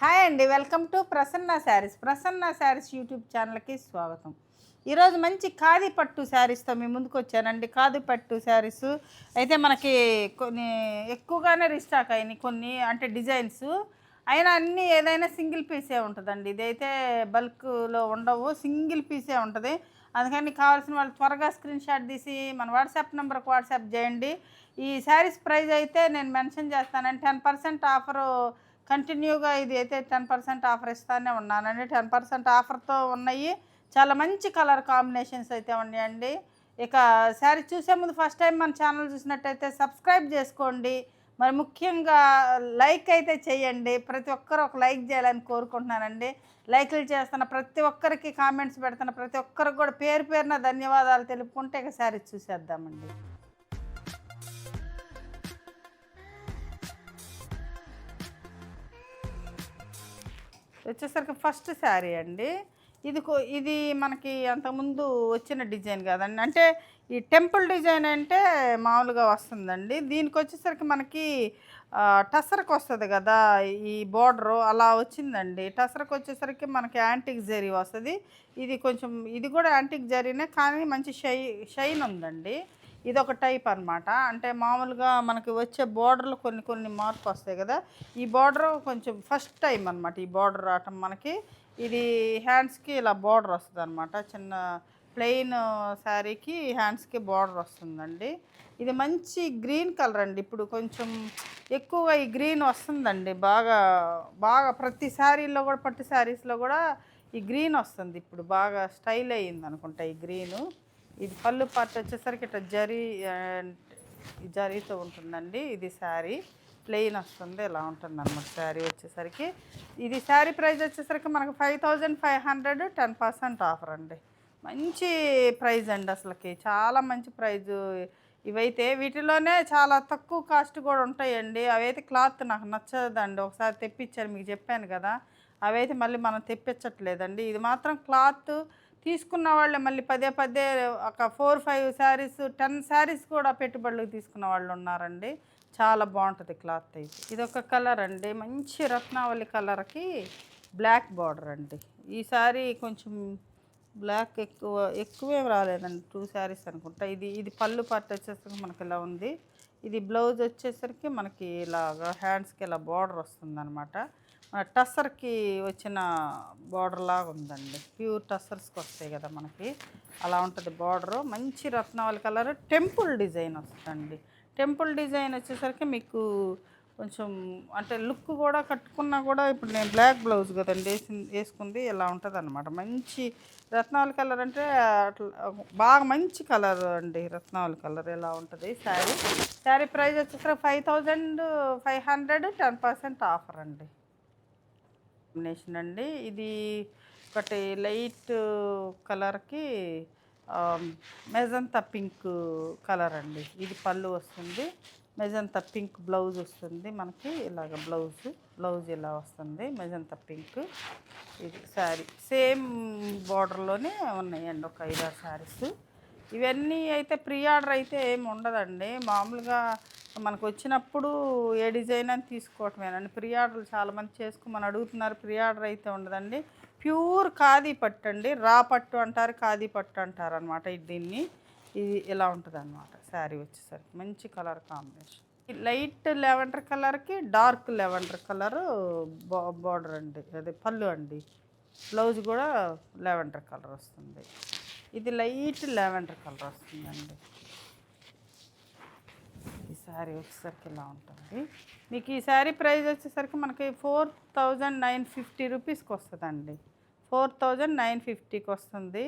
Hi అండి, welcome to Prasanna saris. Prasanna saris YouTube ఛానల్కి స్వాగతం. ఈరోజు మంచి ఖాదీ పట్టు శారీస్తో మీ ముందుకు వచ్చానండి. ఖాదీ పట్టు శారీస్ అయితే మనకి కొన్ని ఎక్కువగానే రీస్టాక్ అయినాయి. కొన్ని అంటే డిజైన్స్ అయినా అన్నీ ఏదైనా సింగిల్ పీసే ఉంటుందండి. ఇదైతే బల్క్లో ఉండవు, సింగిల్ పీసే ఉంటుంది. అందుకని కావాల్సిన వాళ్ళు త్వరగా స్క్రీన్ షాట్ తీసి మన వాట్సాప్ నెంబర్కి వాట్సాప్ చేయండి. ఈ శారీస్ ప్రైస్ అయితే నేను మెన్షన్ చేస్తానండి. 10% ఆఫరు కంటిన్యూగా ఇది అయితే 10% ఆఫర్ ఇస్తానే ఉన్నానండి. 10% ఆఫర్తో ఉన్నాయి. చాలా మంచి కలర్ కాంబినేషన్స్ అయితే ఉన్నాయండి. ఇక శారీ చూసే ముందు ఫస్ట్ టైం మన ఛానల్ చూసినట్టయితే సబ్స్క్రైబ్ చేసుకోండి. మరి ముఖ్యంగా లైక్ అయితే చేయండి. ప్రతి ఒక్కరు ఒక లైక్ చేయాలని కోరుకుంటున్నానండి. లైక్లు చేస్తున్న ప్రతి ఒక్కరికి, కామెంట్స్ పెడుతున్న ప్రతి ఒక్కరికి కూడా పేరు పేరున ధన్యవాదాలు తెలుపుకుంటే ఇక శారీ చూసేద్దామండి. వచ్చేసరికి ఫస్ట్ శారీ అండి. ఇది మనకి అంతకుముందు వచ్చిన డిజైన్ కాదండి. అంటే ఈ టెంపుల్ డిజైన్ అంటే మామూలుగా వస్తుందండి. దీనికి వచ్చేసరికి మనకి టసర్కి వస్తుంది కదా, ఈ బోర్డరు అలా వచ్చిందండి. టసర్కి వచ్చేసరికి మనకి యాంటిక్ జరీ వస్తుంది. ఇది కొంచెం ఇది కూడా యాంటిక్ జరీనే, కానీ మంచి షైన్ ఉందండి. ఇదొక టైప్ అనమాట. అంటే మామూలుగా మనకి వచ్చే బోర్డర్లు కొన్ని కొన్ని మార్పు వస్తాయి కదా, ఈ బార్డర్ కొంచెం ఫస్ట్ టైం అనమాట ఈ బార్డర్ రావటం మనకి. ఇది హ్యాండ్స్కి ఇలా బార్డర్ వస్తుంది అనమాట. చిన్న ప్లెయిన్ శారీకి హ్యాండ్స్కి బార్డర్ వస్తుందండి. ఇది మంచి గ్రీన్ కలర్ అండి. ఇప్పుడు కొంచెం ఎక్కువగా ఈ గ్రీన్ వస్తుందండి. బాగా బాగా ప్రతి శారీలో కూడా, పట్టు శారీస్లో కూడా ఈ గ్రీన్ వస్తుంది. ఇప్పుడు బాగా స్టైల్ అయ్యింది అనుకుంటా ఈ గ్రీను. ఇది పళ్ళు పార్ట్ వచ్చేసరికి ఇట్లా జరీతో ఉంటుందండి. ఇది శారీ ప్లెయిన్ వస్తుంది, ఇలా ఉంటుంది అనమాట శారీ వచ్చేసరికి. ఇది శారీ ప్రైస్ వచ్చేసరికి మనకు 5500, 10% ఆఫర్ అండి. మంచి ప్రైజ్ అండి, అసలుకి చాలా మంచి ప్రైజు. ఇవైతే వీటిలోనే చాలా తక్కువ కాస్ట్ కూడా ఉంటాయండి. అవైతే క్లాత్ నాకు నచ్చదండి. ఒకసారి తెప్పించాను, మీకు చెప్పాను కదా, అవైతే మళ్ళీ మనం తెప్పించట్లేదండి. ఇది మాత్రం క్లాత్ తీసుకున్న వాళ్ళే మళ్ళీ పదే పదే ఒక 4-5 శారీస్, 10 శారీస్ కూడా పెట్టుబడులకు తీసుకున్న వాళ్ళు ఉన్నారండి. చాలా బాగుంటుంది క్లాత్ అయితే. ఇదొక కలర్ అండి, మంచి రత్నావళి కలర్కి బ్లాక్ బార్డర్ అండి. ఈ సారీ కొంచెం బ్లాక్ ఎక్కువేం రాలేదండి, 2 శారీస్ అనుకుంటా. ఇది పళ్ళు పార్ట్ వచ్చేసరికి మనకి ఇలా ఉంది. ఇది బ్లౌజ్ వచ్చేసరికి మనకి ఇలాగా హ్యాండ్స్కి ఇలా బార్డర్ వస్తుంది అనమాట. టస్సర్కి వచ్చిన బార్డర్ లాగా ఉందండి. ప్యూర్ టస్సర్స్కి వస్తాయి కదా మనకి, అలా ఉంటుంది బార్డరు. మంచి రత్నావళి కలర్ టెంపుల్ డిజైన్ వస్తుందండి. టెంపుల్ డిజైన్ వచ్చేసరికి మీకు కొంచెం అంటే లుక్ కూడా, కట్టుకున్నా కూడా, ఇప్పుడు నేను బ్లాక్ బ్లౌజ్ కదండి వేసుకుంది, ఇలా ఉంటుంది అనమాట. మంచి రత్నావళి కలర్ అంటే అట్లా బాగా మంచి కలర్ అండి. రత్నావళి కలర్ ఇలా ఉంటుంది శారీ. శారీ ప్రైస్ వచ్చేసరికి 5500, 10% ఆఫర్ అండి. కాంబినేషన్ అండి. ఇది ఒకటి లైట్ కలర్కి మెజంతా పింక్ కలర్ అండి. ఇది పళ్ళు వస్తుంది. మెజంతా పింక్ బ్లౌజ్ వస్తుంది మనకి. ఇలాగ బ్లౌజ్ ఇలా వస్తుంది, మెజంతా పింక్. ఇది శారీ సేమ్ బార్డర్లోనే ఉన్నాయండి ఒక 5-6 శారీస్. ఇవన్నీ అయితే ప్రీ ఆర్డర్ అయితే ఏమి ఉండదండి. మామూలుగా మనకు వచ్చినప్పుడు ఏ డిజైన్ అని తీసుకోవటమేనండి. ప్రీ ఆర్డర్లు చాలామంది చేసుకోమని అడుగుతున్నారు. ప్రీ ఆర్డర్ అయితే ఉండదండి. ప్యూర్ ఖాదీ పట్టు అండి. రా పట్టు అంటారు, ఖాదీ పట్టు అంటారు అనమాట. దీన్ని ఇది ఇలా ఉంటుంది అనమాట. శారీ వచ్చేసరికి మంచి కలర్ కాంబినేషన్. లైట్ లెవెండర్ కలర్కి డార్క్ లెవెండర్ కలరు బార్డర్ అండి, అదే పళ్ళు అండి. బ్లౌజ్ కూడా లెవెండర్ కలర్ వస్తుంది. ఇది లైట్ లెవెండర్ కలర్ వస్తుందండి. ఈ శారీ వచ్చేసరికి ఇలా ఉంటుంది. మీకు ఈ శారీ ప్రైస్ వచ్చేసరికి మనకి 4950 రూపీస్కి వస్తుందండి. 4950కి వస్తుంది.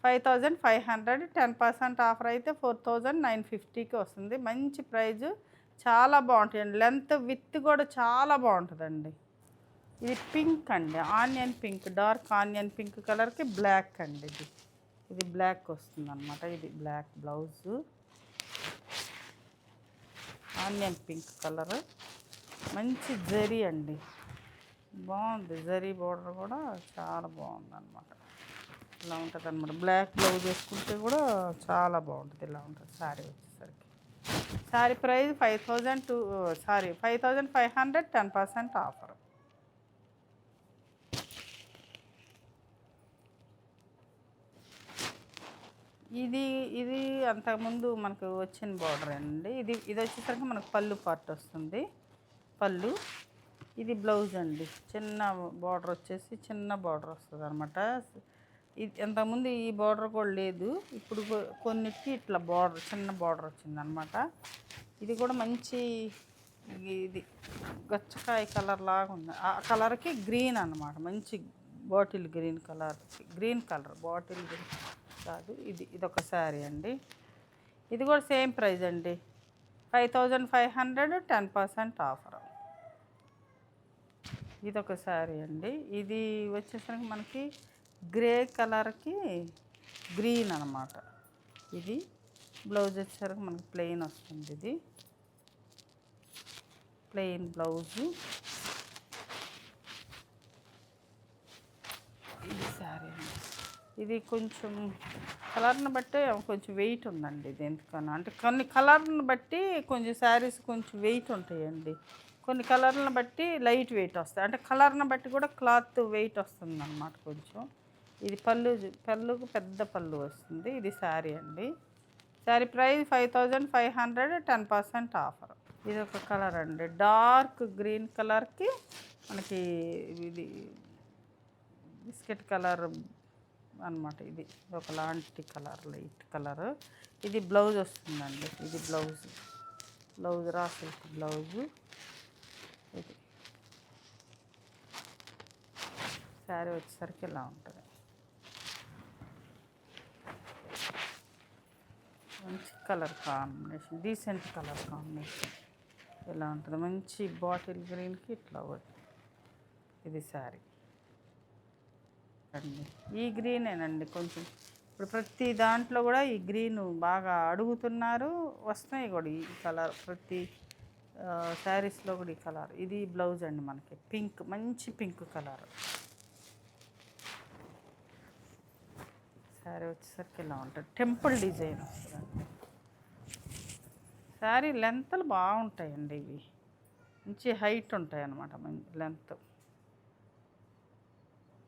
5500, 10% ఆఫర్ అయితే 4950కి వస్తుంది. మంచి ప్రైజు, చాలా బాగుంటాయండి. లెంత్ విత్ కూడా చాలా బాగుంటుందండి. ఇది పింక్ అండి, onion pink, dark onion pink కలర్కి బ్లాక్ అండి. ఇది బ్లాక్ వస్తుంది అనమాట. ఇది black blouse, onion pink colour, మంచి జరీ అండి. బాగుంది, జరీ బోర్డర్ కూడా చాలా బాగుంది అనమాట. ఇలా ఉంటుంది అనమాట. బ్లాక్ బ్లౌజ్ వేసుకుంటే కూడా చాలా బాగుంటుంది. ఇలా ఉంటుంది శారీ వచ్చేసరికి. Sari price 5500, 10% offer. ఇది ఇది అంతకుముందు మనకు వచ్చిన బార్డర్ అండి. ఇది వచ్చేసరికి మనకు పళ్ళు పార్ట్ వస్తుంది. పళ్ళు ఇది బ్లౌజ్ అండి. చిన్న బార్డర్ వచ్చేసి చిన్న బార్డర్ వస్తుంది అనమాట. ఇది ఇంతకుముందు ఈ బార్డర్ కూడా లేదు. ఇప్పుడు కొన్నిటికి ఇట్లా బార్డర్ చిన్న బార్డర్ వచ్చిందనమాట. ఇది కూడా మంచి ఇది గచ్చకాయ కలర్ లాగా ఉంది. ఆ కలర్కి గ్రీన్ అనమాట. మంచి bottle green colour, green colour bottle green కాదు. ఇదొక శారీ అండి. ఇది కూడా సేమ్ ప్రైస్ అండి, 5500, 10% ఆఫర్. ఇదొక శారీ అండి. ఇది వచ్చేసరికి మనకి గ్రే కలర్కి గ్రీన్ అనమాట. ఇది బ్లౌజ్ వచ్చేసరికి మనకి ప్లెయిన్ వస్తుంది. ఇది ప్లెయిన్ బ్లౌజు. ఇది శారీ అండి. ఇది కొంచెం కలర్ని బట్టి కొంచెం వెయిట్ ఉందండి. ఇది ఎందుకన్నా అంటే కొన్ని కలర్ని బట్టి కొంచెం శారీస్ కొంచెం వెయిట్ ఉంటాయండి. కొన్ని కలర్లను బట్టి లైట్ వెయిట్ వస్తాయి. అంటే కలర్ని బట్టి కూడా క్లాత్ వెయిట్ వస్తుంది అన్నమాట కొంచెం. ఇది పళ్ళుకు పెద్ద పళ్ళు వస్తుంది. ఇది శారీ అండి. Sari price 5500, 10% offer. ఇది ఒక కలర్ అండి, డార్క్ గ్రీన్ కలర్కి మనకి ఇది బిస్కెట్ కలర్ అనమాట. ఇది ఒకలాంటి కలర్, లైట్ కలర్. ఇది బ్లౌజ్ వస్తుందండి. ఇది బ్లౌజ్ రా సిల్క్ బ్లౌజు. ఇది శారీ వచ్చేసరికి ఇలా ఉంటుంది. మంచి colour combination, decent colour combination ఇలా ఉంటుంది. మంచి బాటిల్ గ్రీన్కి ఇట్లా ఇది శారీ అండి. ఈ గ్రీనేనండి కొంచెం ఇప్పుడు ప్రతి దాంట్లో కూడా ఈ గ్రీన్ బాగా అడుగుతున్నారు, వస్తున్నాయి కూడా ఈ కలర్. ప్రతి శారీస్లో కూడా ఈ కలర్. ఇది బ్లౌజ్ అండి మనకి పింక్, మంచి పింక్ కలర్. శారీ వచ్చేసరికి ఇలా ఉంటుంది. టెంపుల్ డిజైన్ వస్తుందండి. శారీ లెంత్లు బాగుంటాయండి. ఇవి మంచి హైట్ ఉంటాయి అన్నమాట, మంచి లెంత్.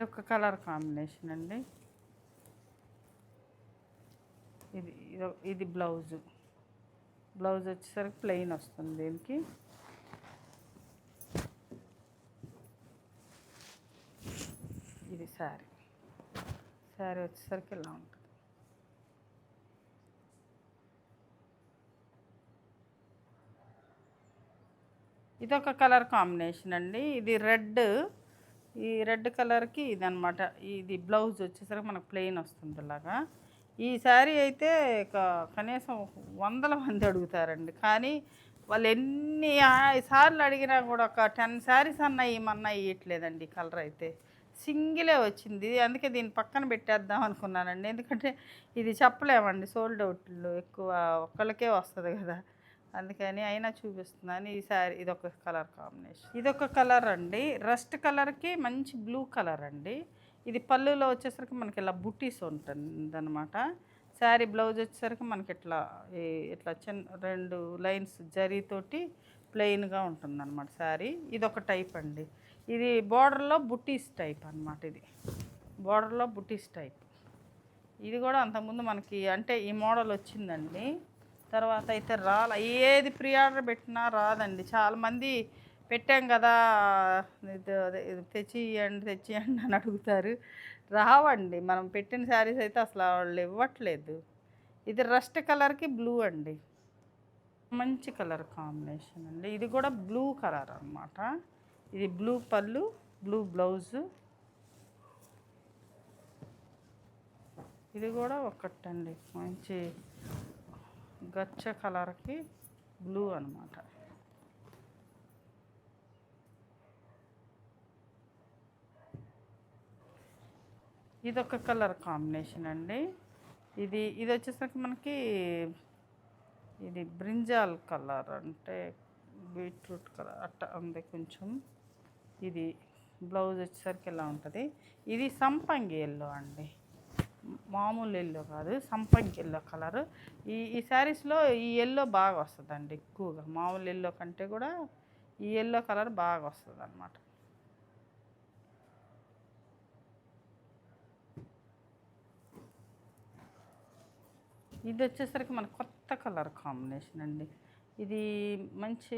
ఒక కలర్ కాంబినేషన్ అండి. ఇది బ్లౌజు. బ్లౌజ్ వచ్చేసరికి ప్లెయిన్ వస్తుంది దీనికి. ఇది శారీ వచ్చేసరికి ఇలా ఉంటుంది. ఇదొక కలర్ కాంబినేషన్ అండి. ఇది రెడ్. ఈ రెడ్ కలర్కి ఇది అనమాట. ఇది బ్లౌజ్ వచ్చేసరికి మనకు ప్లెయిన్ వస్తుంది ఇలాగా. ఈ శారీ అయితే కనీసం 100 మంది అడుగుతారండి. కానీ వాళ్ళు ఎన్ని సార్లు అడిగినా కూడా ఒక 10 శారీస్ అన్నా ఏమన్నా ఇవ్వట్లేదండి. కలర్ అయితే సింగిలే వచ్చింది. అందుకే దీన్ని పక్కన పెట్టేద్దాం అనుకున్నానండి. ఎందుకంటే ఇది చెప్పలేమండి, సోల్డ్ అవుట్లు ఎక్కువ ఒక్కళ్ళకే వస్తుంది కదా, అందుకని అయినా చూపిస్తున్నాను. ఈ శారీ ఇదొక కలర్ కాంబినేషన్. ఇదొక కలర్ అండి, రస్ట్ కలర్కి మంచి బ్లూ కలర్ అండి. ఇది పళ్ళులో వచ్చేసరికి మనకి ఇలా బుట్టీస్ ఉంటుంది అనమాట. శారీ బ్లౌజ్ వచ్చేసరికి మనకి ఇట్లా చిన్న 2 లైన్స్ జరీతోటి ప్లెయిన్గా ఉంటుంది అనమాట శారీ. ఇదొక టైప్ అండి. ఇది బార్డర్లో బుట్టీస్ టైప్ అనమాట. ఇది బార్డర్లో బుట్టీస్ టైప్. ఇది కూడా అంతకుముందు మనకి అంటే ఈ మోడల్ వచ్చిందండి. తర్వాత అయితే ఏది ప్రీ ఆర్డర్ పెట్టినా రాదండి. చాలామంది పెట్టాం కదా తెచ్చియండి అని అడుగుతారు, రావండి. మనం పెట్టిన శారీస్ అయితే అసలు వాళ్ళు ఇవ్వట్లేదు. ఇది రస్ట్ కలర్కి బ్లూ అండి, మంచి కలర్ కాంబినేషన్ అండి. ఇది కూడా బ్లూ కలర్ అన్నమాట. ఇది బ్లూ పళ్ళు, బ్లూ బ్లౌజు. ఇది కూడా ఒకటండి, మంచి గచ్చ కలర్కి బ్లూ అనమాట. ఇదొక కలర్ కాంబినేషన్ అండి. ఇది వచ్చేసరికి మనకి ఇది బ్రింజాల్ కలర్, అంటే బీట్రూట్ కలర్ అట్ట ఉంది కొంచెం. ఇది బ్లౌజ్ వచ్చేసరికి ఇలా ఉంటుంది. ఇది సంపంగి ఎల్లో అండి, మామూలు ఎల్లో కాదు, సంపంగి ఎల్లో కలర్. ఈ శారీస్లో ఈ ఎల్లో బాగా వస్తుందండి ఎక్కువగా. మామూలు ఎల్లో కంటే కూడా ఈ ఎల్లో కలర్ బాగా వస్తుంది అన్నమాట. ఇది వచ్చేసరికి మన కొత్త కలర్ కాంబినేషన్ అండి. ఇది మంచి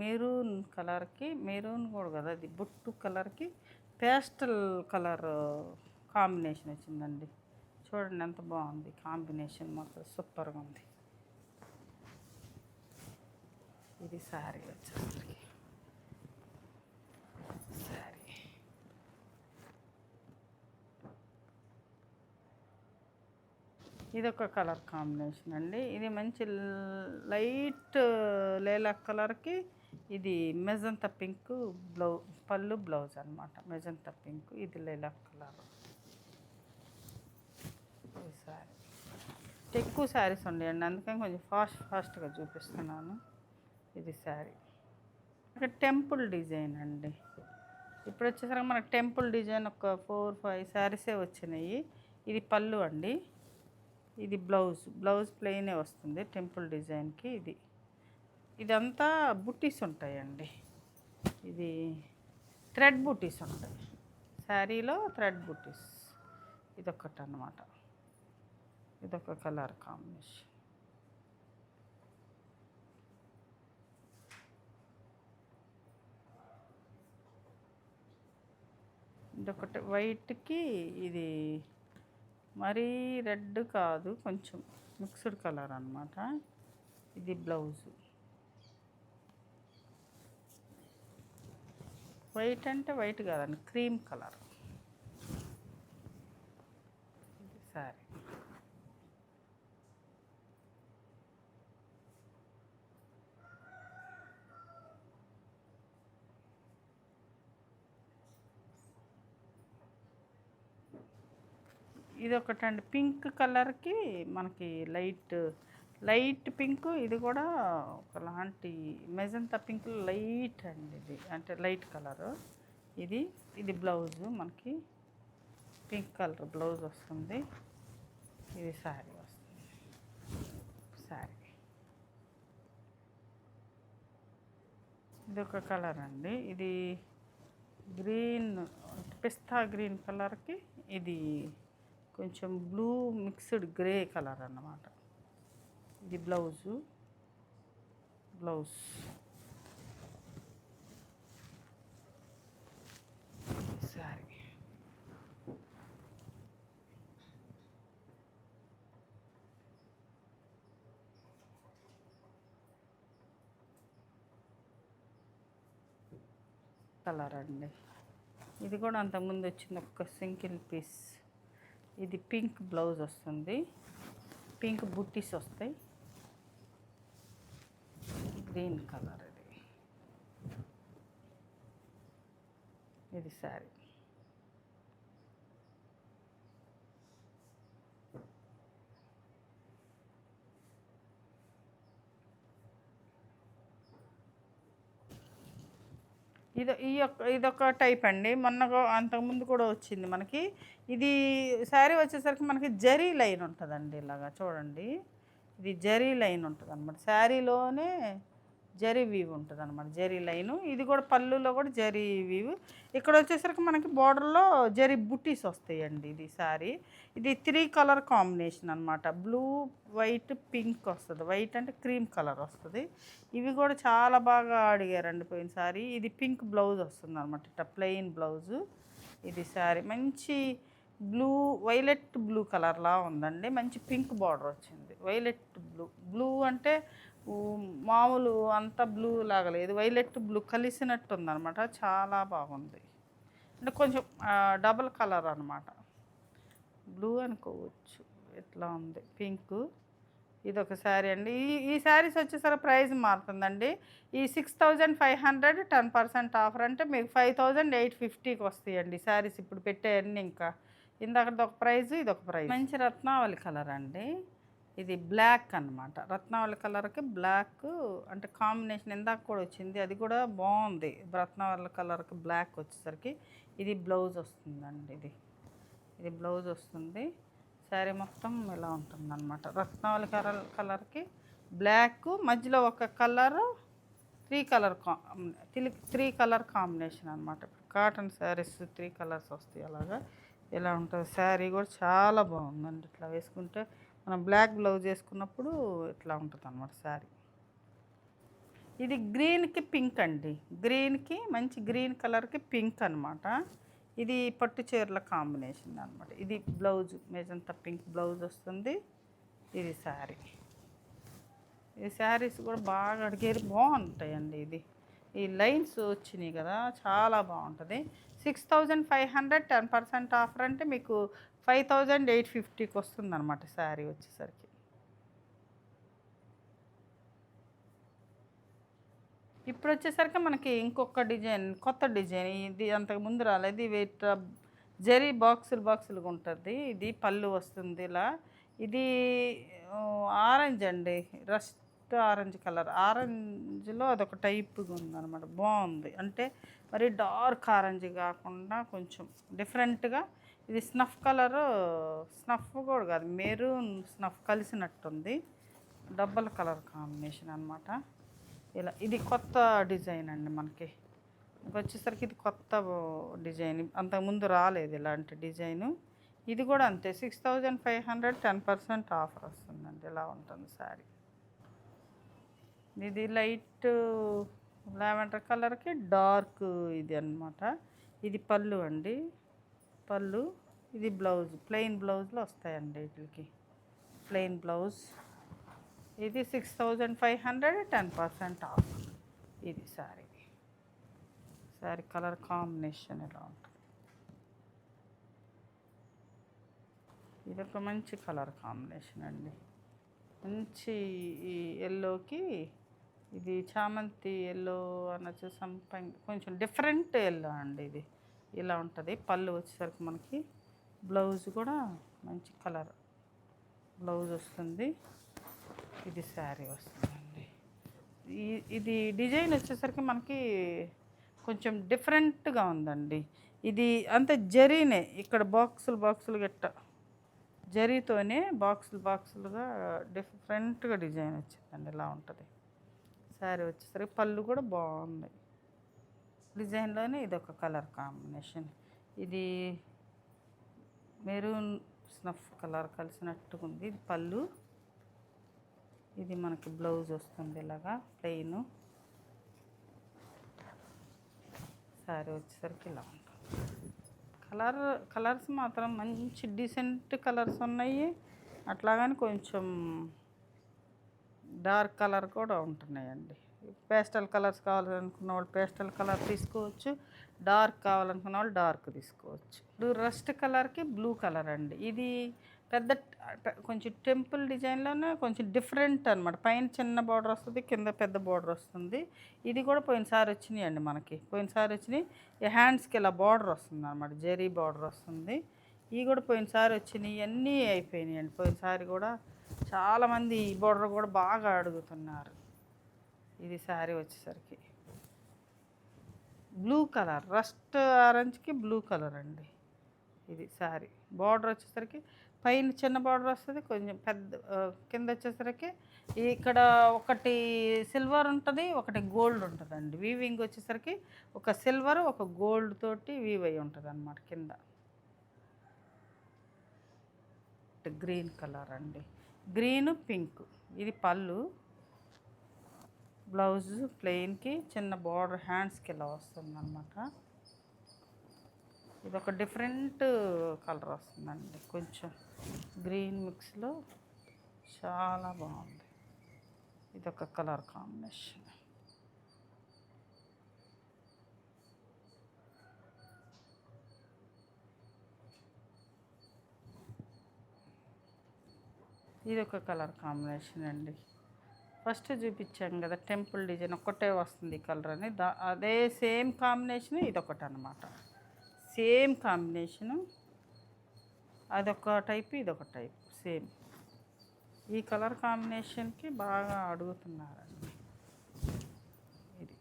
మెరూన్ కలర్కి, మెరూన్ కూడా కదా, అది బొట్టు కలర్కి పేస్టల్ కలర్ కాంబినేషన్ వచ్చిందండి. చూడండి ఎంత బాగుంది కాంబినేషన్, మాత్రం సూపర్గా ఉంది. ఇది శారీ వచ్చేసరికి శారీ ఇదొక కలర్ కాంబినేషన్ అండి. ఇది మంచి లైట్ లేలాక్ కలర్కి ఇది మెజంతా పింక్ పళ్ళు బ్లౌజ్ అనమాట. మెజంతా పింక్, ఇది లేలాక్ కలర్. ఈ శారీ ఎక్కువ శారీస్ ఉండేయండి, అందుకని కొంచెం ఫాస్ట్గా చూపిస్తున్నాను. ఇది శారీ టెంపుల్ డిజైన్ అండి. ఇప్పుడు వచ్చేసరికి మనకు టెంపుల్ డిజైన్ ఒక 4-5 శారీసే వచ్చినాయి. ఇది పళ్ళు అండి, ఇది బ్లౌజ్ ప్లెయినే వస్తుంది టెంపుల్ డిజైన్కి. ఇదంతా బుట్టీస్ ఉంటాయండి. ఇది థ్రెడ్ బుట్టీస్ ఉంటాయి శారీలో, థ్రెడ్ బుట్టీస్. ఇదొకటి అన్నమాట. ఇదొక కలర్ కాంబినేషన్. ఇదొకటి వైట్కి, ఇది మరీ రెడ్ కాదు, కొంచెం మిక్స్డ్ కలర్ అన్నమాట. ఇది బ్లౌజు. వైట్ అంటే వైట్ కాదండి, క్రీమ్ కలర్. ఇది శారీ. ఇది ఒకటండి పింక్ కలర్కి మనకి లైట్ పింక్. ఇది కూడా ఒకలాంటి మెజంతా పింక్ లైట్ అండి, ఇది అంటే లైట్ కలరు. ఇది బ్లౌజు, మనకి పింక్ కలర్ బ్లౌజ్ వస్తుంది. ఇది శారీ వస్తుంది. శారీ ఇది ఒక కలర్ అండి. ఇది గ్రీన్, పిస్తా గ్రీన్ కలర్కి ఇది కొంచెం బ్లూ మిక్స్డ్ గ్రే కలర్ అన్నమాట. ఇది బ్లౌజ్. శారీ కలర్ అండి. ఇది కూడా అంతకుముందు వచ్చింది ఒక సింగిల్ పీస్. ఇది పింక్ బ్లౌజ్ వస్తుంది, పింక్ బుట్టీస్ వస్తాయి. గ్రీన్ కలర్ ఇది శారీ. ఇదొక టైప్ అండి. అంతకుముందు కూడా వచ్చింది మనకి. ఇది శారీ వచ్చేసరికి మనకి జరీ లైన్ ఉంటుందండి. ఇలాగా చూడండి, ఇది జరీ లైన్ ఉంటుంది అనమాట. శారీలోనే జరీ వీవ్ ఉంటుంది అనమాట, జరీ లైను. ఇది కూడా పళ్ళులో కూడా జరీ వీవ్. ఇక్కడ వచ్చేసరికి మనకి బోర్డర్లో జరీ బుట్టీస్ వస్తాయండి. ఇది శారీ. ఇది 3 కలర్ కాంబినేషన్ అనమాట. బ్లూ, వైట్, పింక్ వస్తుంది. వైట్ అంటే క్రీమ్ కలర్ వస్తుంది. ఇవి కూడా చాలా బాగా అడిగారండి పోయినసారి. ఇది పింక్ బ్లౌజ్ వస్తుంది అనమాట, ఇట్లా ప్లెయిన్ బ్లౌజు. ఇది శారీ మంచి వైలెట్ బ్లూ కలర్లా ఉందండి. మంచి పింక్ బార్డర్ వచ్చింది. వైలెట్ బ్లూ అంటే మామూలు అంత బ్లూ లాగా లేదు, వైలెట్ బ్లూ కలిసినట్టు ఉందన్నమాట. చాలా బాగుంది, అంటే కొంచెం డబల్ కలర్ అనమాట. బ్లూ అనుకోవచ్చు, ఎట్లా ఉంది పింక్. ఇదొక శారీ అండి. ఈ శారీస్ వచ్చేసరికి ప్రైస్ మారుతుందండి. ఈ 6500 10% ఆఫర్ అంటే మీకు 5850కి వస్తాయండి శారీస్ ఇప్పుడు పెట్టేయన్నీ. ఇంకా ఇందాకది ఒక ప్రైజ్, ఇదొక ప్రైజ్. మంచి రత్నావళి కలర్ అండి. ఇది బ్లాక్ అనమాట. రత్నావళి కలర్కి బ్లాక్ అంటే కాంబినేషన్ ఇందాక కూడా వచ్చింది, అది కూడా బాగుంది. రత్నావళి కలర్కి బ్లాక్ వచ్చేసరికి ఇది బ్లౌజ్ వస్తుందండి. ఇది బ్లౌజ్ వస్తుంది. శారీ మొత్తం ఇలా ఉంటుంది అనమాట. రత్నావళి కలర్కి బ్లాక్, మధ్యలో ఒక కలరు, 3 కలర్ కాంబినేషన్ అనమాట. కాటన్ శారీస్ 3 కలర్స్ వస్తాయి. అలాగా ఇలా ఉంటుంది. శారీ కూడా చాలా బాగుందండి. ఇట్లా వేసుకుంటే మనం బ్లాక్ బ్లౌజ్ వేసుకున్నప్పుడు ఇట్లా ఉంటుంది అనమాట శారీ. ఇది గ్రీన్కి పింక్ అండి, గ్రీన్కి మంచి గ్రీన్ కలర్కి పింక్ అనమాట. ఇది పట్టు చీరల కాంబినేషన్ అనమాట. ఇది బ్లౌజ్ మెజంతా పింక్ బ్లౌజ్ వస్తుంది. ఇది శారీ. ఈ శారీస్ కూడా బాగా అడిగేది బాగుంటాయండి. ఇది ఈ లైన్స్ వచ్చినాయి కదా, చాలా బాగుంటుంది. 6500 10% ఆఫర్ అంటే మీకు 5850కి వస్తుంది అనమాట శారీ వచ్చేసరికి. ఇప్పుడు వచ్చేసరికి మనకి ఇంకొక డిజైన్, కొత్త డిజైన్. ఇది అంతకుముందు రాలేదు. ఇది జరీ బాక్సులుగా ఉంటుంది. ఇది పళ్ళు వస్తుంది ఇలా. ఇది ఆరెంజ్ అండి, రస్ట్ ఆరెంజ్ కలర్. ఆరెంజ్లో అదొక టైప్గా ఉందన్నమాట, బాగుంది. అంటే మరి డార్క్ ఆరెంజ్ కాకుండా కొంచెం డిఫరెంట్గా. ఇది స్నఫ్ కలరు, స్నఫ్ కూడా కాదు, మెరూన్ స్నఫ్ కలిసినట్టుంది. డబల్ కలర్ కాంబినేషన్ అనమాట ఇలా. ఇది కొత్త డిజైన్ అండి మనకి. వచ్చేసరికి ఇది కొత్త డిజైన్, అంతకుముందు రాలేదు ఇలాంటి డిజైను. ఇది కూడా అంతే, 6500 10% ఆఫర్ వస్తుందండి. ఇలా ఉంటుంది శారీ. ఇది లైట్ లావెండర్ కలర్కి డార్క్ ఇది అనమాట. ఇది పళ్ళు అండి, పళ్ళు. ఇది బ్లౌజ్, ప్లెయిన్ బ్లౌజ్లో వస్తాయండి వీటికి, ప్లెయిన్ బ్లౌజ్. ఇది 6500 10% ఆఫ్. ఇది శారీ కలర్ కాంబినేషన్ ఇలా ఉంటుంది. ఇది ఒక మంచి కలర్ కాంబినేషన్ అండి, మంచి ఈ ఎల్లోకి. ఇది చామంతి ఎల్లో అనొచ్చు, సంథింగ్ కొంచెం డిఫరెంట్ ఎల్లో అండి. ఇది ఇలా ఉంటుంది. పళ్ళు వచ్చేసరికి మనకి బ్లౌజ్ కూడా మంచి కలర్ బ్లౌజ్ వస్తుంది. ఇది శారీ వస్తుందండి. ఇది డిజైన్ వచ్చేసరికి మనకి కొంచెం డిఫరెంట్గా ఉందండి. ఇది అంతే జరీనే, ఇక్కడ బాక్సులు గట్ట జరీతోనే బాక్సులుగా డిఫరెంట్గా డిజైన్ వచ్చిందండి. ఇలా ఉంటుంది శారీ వచ్చేసరికి. పళ్ళు కూడా బాగుంది డిజైన్లోనే. ఇది ఒక కలర్ కాంబినేషన్. ఇది మెరూన్ స్నఫ్ కలర్ కలిసినట్టుగా ఉంది. ఇది పళ్ళు. ఇది మనకి బ్లౌజ్ వస్తుంది ఇలాగా ప్లెయిన్. శారీ వచ్చేసరికి ఇలా ఉంటుంది. కలర్స్ మాత్రం మంచి డీసెంట్ కలర్స్ ఉన్నాయి. అట్లాగని కొంచెం డార్క్ కలర్ కూడా ఉంటున్నాయండి. పేస్టల్ కలర్స్ కావాలనుకున్న వాళ్ళు పేస్టల్ కలర్ తీసుకోవచ్చు, డార్క్ కావాలనుకున్న వాళ్ళు డార్క్ తీసుకోవచ్చు. రస్ట్ కలర్కి బ్లూ కలర్ అండి. ఇది పెద్ద కొంచెం టెంపుల్ డిజైన్లోనే కొంచెం డిఫరెంట్ అనమాట. పైన చిన్న బార్డర్ వస్తుంది, కింద పెద్ద బార్డర్ వస్తుంది. ఇది కూడా పోయినసారి వచ్చినాయి అండి మనకి. పోయినసారి వచ్చినాయి. ఈ హ్యాండ్స్కి ఇలా బార్డర్ వస్తుంది అనమాట, జరీ బార్డర్ వస్తుంది. ఇవి కూడా పోయినసారి వచ్చినాయి, అన్నీ అయిపోయినాయి అండి. పోయినసారి కూడా చాలామంది ఈ బార్డర్ కూడా బాగా అడుగుతున్నారు. ఇది శారీ వచ్చేసరికి బ్లూ కలర్, రస్ట్ ఆరెంజ్కి బ్లూ కలర్ అండి. ఇది శారీ. బార్డర్ వచ్చేసరికి పైన చిన్న బార్డర్ వస్తుంది, కొంచెం పెద్ద కింద వచ్చేసరికి ఇక్కడ ఒకటి సిల్వర్ ఉంటుంది, ఒకటి గోల్డ్ ఉంటుందండి. వీవింగ్ వచ్చేసరికి ఒక సిల్వర్ ఒక గోల్డ్ తోటి వీవ్ అయి ఉంటుంది అన్నమాట కింద. గ్రీన్ కలర్ అండి, గ్రీన్ పింక్. ఇది పళ్ళు, బ్లౌజ్ ప్లెయిన్కి చిన్న బార్డర్ హ్యాండ్స్కి ఇలా వస్తుంది అనమాట. ఇది ఒక డిఫరెంట్ కలర్ వస్తుందండి, కొంచెం గ్రీన్ మిక్స్లో చాలా బాగుంది. ఇది ఒక కలర్ కాంబినేషన్. ఇది ఒక కలర్ కాంబినేషన్ అండి. ఫస్ట్ చూపించాం కదా టెంపుల్ డిజైన్, ఒక్కటే వస్తుంది ఈ కలర్ అని. అదే సేమ్ కాంబినేషన్ ఇదొకటి అనమాట. సేమ్ కాంబినేషను, అదొక టైప్ ఇదొక టైప్ సేమ్. ఈ కలర్ కాంబినేషన్కి బాగా అడుగుతున్నారండి. ఇది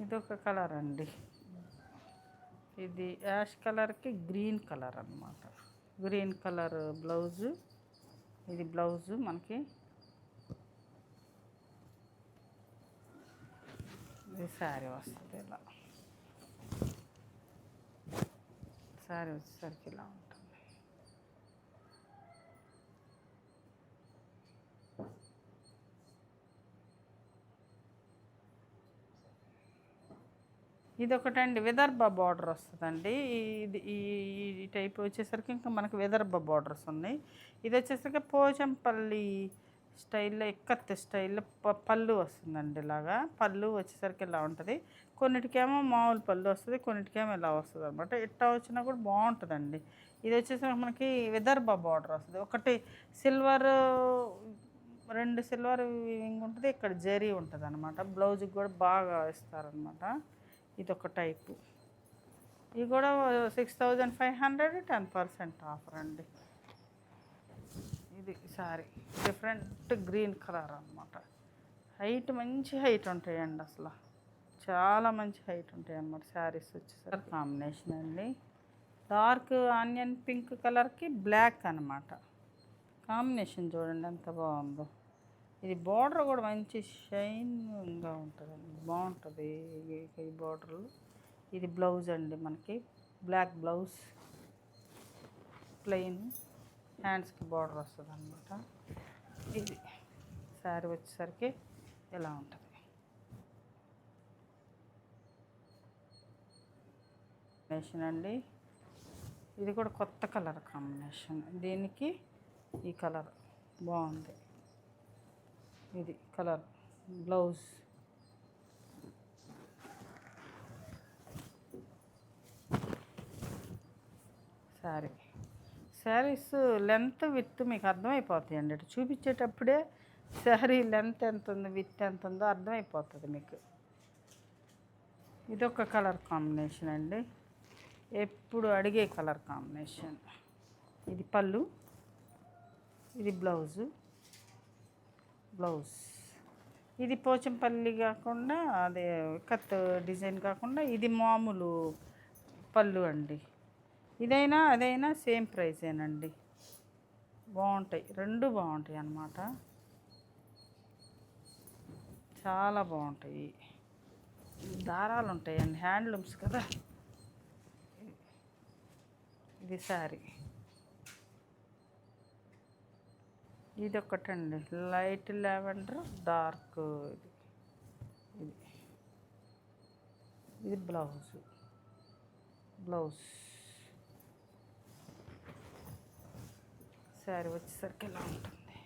ఇదొక కలర్ అండి. ఇది యాష్ కలర్కి గ్రీన్ కలర్ అన్నమాట. Green colour blouse. ఇది బ్లౌజు మనకి ఇది శారీ వస్తుంది ఇలా. శారీ వచ్చేసరికి ఇలా ఉంటుంది. ఇది ఒకటండి విదర్భ బార్డర్ వస్తుందండి. ఇది ఈ టైప్ వచ్చేసరికి ఇంకా మనకు విదర్భ బార్డర్స్ ఉన్నాయి. ఇది వచ్చేసరికి పోచంపల్లి స్టైల్లో ఇక్కత్ స్టైల్లో పళ్ళు వస్తుందండి. ఇలాగా పళ్ళు వచ్చేసరికి ఇలా ఉంటుంది. కొన్నిటికేమో మామూలు పళ్ళు వస్తుంది, కొన్నిటికేమో ఇలా వస్తుంది అనమాట. ఇట్టా వచ్చినా కూడా బాగుంటుందండి. ఇది వచ్చేసరికి మనకి విదర్భ బార్డర్ వస్తుంది. ఒకటి సిల్వర్, 2 సిల్వర్ వివింగ్ ఉంటుంది, ఇక్కడ జరీ ఉంటుంది అనమాట. బ్లౌజ్కి కూడా బాగా ఇస్తారనమాట. ఇది ఒక టైపు. ఇది కూడా 6500, 10% ఆఫర్ అండి. ఇది సారీ డిఫరెంట్ గ్రీన్ కలర్ అనమాట. హైట్ మంచి హైట్ ఉంటాయండి, అసలు చాలా మంచి హైట్ ఉంటాయి అన్నమాట. శారీస్ వచ్చేసరికి కాంబినేషన్ అండి. డార్క్ ఆనియన్ పింక్ కలర్కి బ్లాక్ అనమాట. కాంబినేషన్ చూడండి ఎంత బాగుందో. ఇది బార్డర్ కూడా మంచి షైన్గా ఉంటుందండి, బాగుంటుంది ఈ బార్డర్లు. ఇది బ్లౌజ్ అండి, మనకి బ్లాక్ బ్లౌజ్, ప్లెయిన్, హ్యాండ్స్కి బార్డర్ వస్తుంది అనమాట. ఇది శారీ వచ్చేసరికి ఎలా ఉంటుంది. కాంబినేషన్ అండి. ఇది కూడా కొత్త కలర్ కాంబినేషన్. దీనికి ఈ కలర్ బాగుంది. ఇది colour blouse. Saris length with మీకు అర్థమైపోతాయండి. ఇటు చూపించేటప్పుడే శారీ లెంత్ ఎంత ఉంది, విత్ ఎంత ఉందో అర్థమైపోతుంది మీకు. ఇదొక కలర్ కాంబినేషన్ అండి, ఎప్పుడు అడిగే కలర్ కాంబినేషన్. ఇది పళ్ళు, ఇది బ్లౌజ్. ఇది పోచంపల్లి కాకుండా అదే కత్ డిజైన్ కాకుండా ఇది మామూలు పళ్ళు అండి. ఇదైనా అదైనా సేమ్ ప్రైసేనండి. బాగుంటాయి, రెండు బాగుంటాయి అన్నమాట. చాలా బాగుంటాయి. దారాలు ఉంటాయండి, హ్యాండ్లూమ్స్ కదా. ఇది శారీ. ఇది ఒకటండి లైట్ లావెండర్, డార్క్. ఇది ఇది బ్లౌజ్. శారీ వచ్చేసరికి ఇలా ఉంటుంది.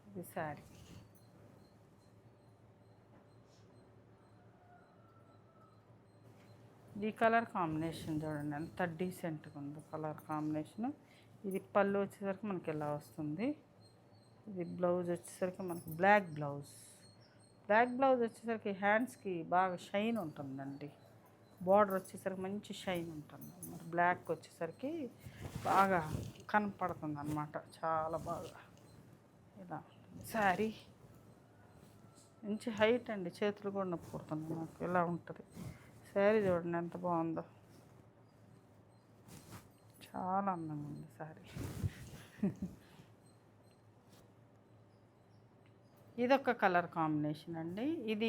ఇది శారీ. ఈ కలర్ కాంబినేషన్ చూడండి ఎంత డీసెంట్గా ఉందో కలర్ కాంబినేషన్. ఇది పళ్ళు వచ్చేసరికి మనకి ఇలా వస్తుంది. ఇది బ్లౌజ్ వచ్చేసరికి మనకి బ్లాక్ బ్లౌజ్ వచ్చేసరికి హ్యాండ్స్కి బాగా షైన్ ఉంటుందండి. బార్డర్ వచ్చేసరికి మంచి షైన్ ఉంటుంది. మరి బ్లాక్ వచ్చేసరికి బాగా కనపడుతుంది అన్నమాట, చాలా బాగా ఇలా శారీ. మంచి హైట్ అండి, చేతులు కూడా నొప్పి పుడుతుంది నాకు. ఇలా ఉంటుంది శారీ. చూడండి ఎంత బాగుందో, చాలా అందంగా ఉంది శారీ. ఇదొక కలర్ కాంబినేషన్ అండి. ఇది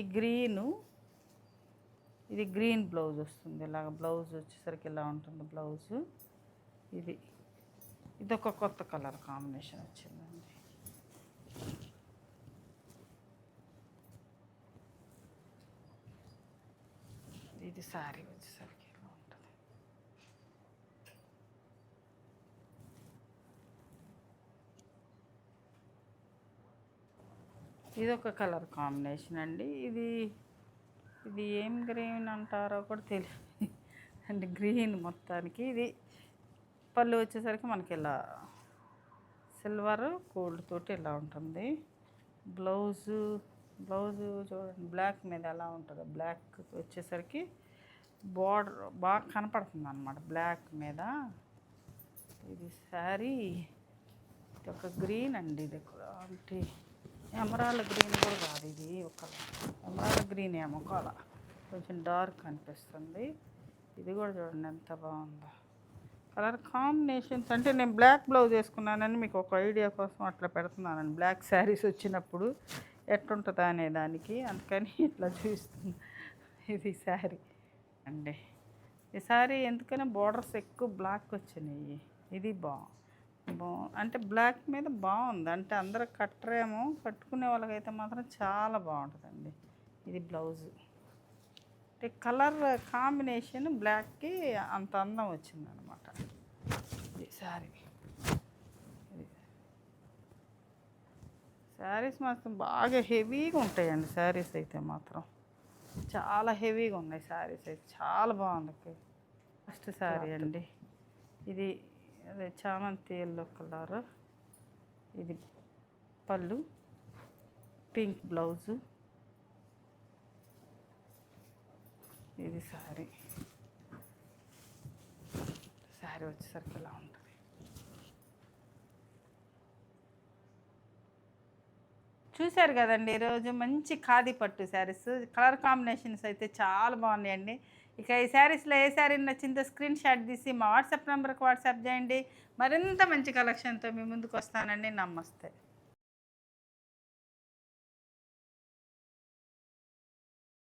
గ్రీన్ బ్లౌజ్ వస్తుంది. ఇలాగ బ్లౌజ్ వచ్చేసరికి ఇలా ఉంటుంది బ్లౌజు. ఇదొక కొత్త కలర్ కాంబినేషన్ వచ్చిందండి. ఇది శారీ వచ్చేసరికి ఇలా ఉంటుంది. ఇదొక కలర్ కాంబినేషన్ అండి. ఇది ఏం గ్రీన్ అంటారో కూడా తెలియదు అండి, గ్రీన్ మొత్తానికి. ఇది పళ్ళు వచ్చేసరికి మనకి ఇలా సిల్వర్ గోల్డ్ తోటి ఇలా ఉంటుంది. బ్లౌజు చూడండి బ్లాక్ మీద ఎలా ఉంటుందో. బ్లాక్ వచ్చేసరికి బార్డర్ బాగా కనపడుతుంది అన్నమాట బ్లాక్ మీద. ఇది శారీ. ఇది ఒక గ్రీన్ అండి. ఇది అంటే ఎమరాల్డ్ గ్రీన్ కూడా కాదు, ఇది ఒక ఎమరాల్డ్ గ్రీన్ ఏమో కాల, కొంచెం డార్క్ అనిపిస్తుంది. ఇది కూడా చూడండి ఎంత బాగుందో కలర్ కాంబినేషన్స్. అంటే నేను బ్లాక్ బ్లౌజ్ వేసుకున్నానని మీకు ఒక ఐడియా కోసం అట్లా పెడుతున్నానండి. బ్లాక్ శారీస్ వచ్చినప్పుడు ఎట్లుంటుందా అనే దానికి, అందుకని ఇట్లా చూపిస్తుంది. ఇది శారీ అండి. ఈ శారీ ఎందుకని బోర్డర్స్ ఎక్కువ బ్లాక్ వచ్చినాయి. ఇది అంటే బ్లాక్ మీద బాగుంది. అంటే అందరూ కట్టరేమో, కట్టుకునే వాళ్ళకైతే మాత్రం చాలా బాగుంటుందండి. ఇది బ్లౌజు. అంటే కలర్ కాంబినేషన్ బ్లాక్కి అంత అందం వచ్చిందనమాట. ఇది శారీ. శారీస్ మాత్రం బాగా హెవీగా ఉంటాయండి. శారీస్ అయితే మాత్రం చాలా హెవీగా ఉన్నాయి. శారీస్ అయితే చాలా బాగుంది. ఫస్ట్ శారీ అండి. ఇది అదే చామంతి ఎల్లో కలర్. ఇది పళ్ళు, పింక్ బ్లౌజు. ఇది శారీ. శారీ వచ్చేసరికి ఇలా ఉంటుంది. చూశారు కదండి, ఈరోజు మంచి ఖాదీ పట్టు శారీస్. కలర్ కాంబినేషన్స్ అయితే చాలా బాగున్నాయండి. ఇక ఈ శారీస్లో ఏ శారీ నచ్చిందో స్క్రీన్ షాట్ తీసి మా వాట్సాప్ నెంబర్కి వాట్సాప్ చేయండి. మరింత మంచి కలెక్షన్తో మీ ముందుకు వస్తానండి. నమస్తే.